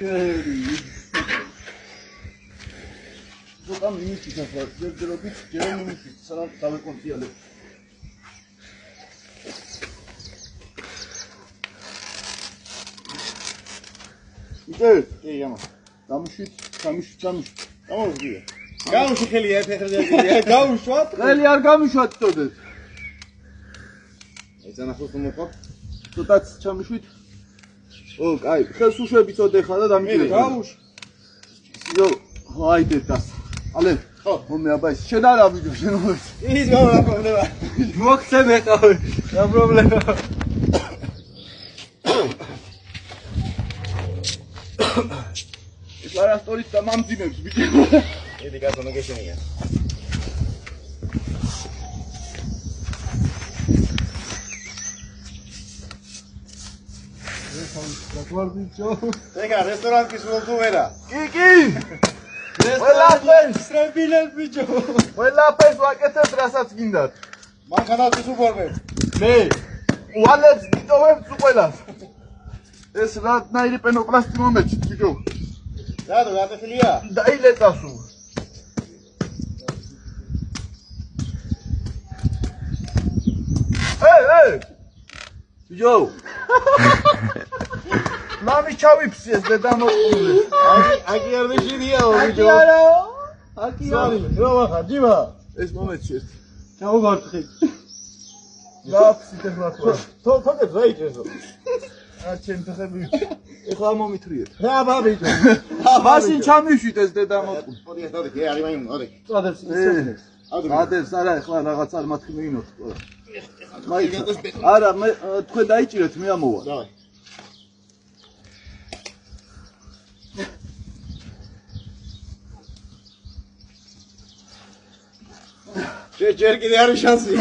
ზოგადად მინიჭით ახლა ჯერჯერობით ჯერ მინიჭით სანამ დავეკონტროლებ. იტე? კი, ამა. დამშვით, ჩამშვით. გამოვიდე. გამოვში ხელი ერთ ხელი დავუშვათ. ხელი არ გამიშვათ წოდეთ. ეცანა ხო მოყვა? ცოტაც ჩამშვით. ო, კაი, ხელს უშვები წოდე ხა და დამიჭირე. გავუშვ. იო, აიდე დას. ალე, ხო, მომე აბა ის შენ არა ვიდეო შენ მოიც. ის გავა პრობლემა. მოხსე მეყავი. რა პრობლემა? ის არა სტორიც და მამძიმებს ბიჭო. ედი გასონო გეშენია. Guardicio. Venga, restaurante svolto vera. Kiki. Restaurante Srebiles bicho. Ყველაფერს ვაკეთებ, რასაც გინდათ. მანქანას უსუპორებ. მე. უალებს გიტოვებ ყველას. ეს რატნაირი პენოპლასტი მომეჩით ბიჭო. რატო გატეხილია? დაილეტასო. ეე! ბიჭო. Mami ჩავიფსიეს დედა მოყოლე. Აკი არ მეშინიაო ბიჭო. აკი არა. აკი არა. რა ვახარ, ჯიმა. ეს მომეჩი ერთ. ჩავგართხი. გაფსით ახლა თქვა. თოთე ზაიჭესო. არჩენ თხები. ეხლა მომითრიეთ. რა ბაბიჭო. მაშინ ჩამიშვით ეს დედა მოყოლე. ორი ეს ორი, არი მაიმ, ორი. წადებს ისე. ადებს არა ეხლა რაღაც არ მათქი მეინოთ. არა, მე თქვენ დაიჭირეთ, მე ამოვა. დავაი. ჯერ კიდე არის შანსი.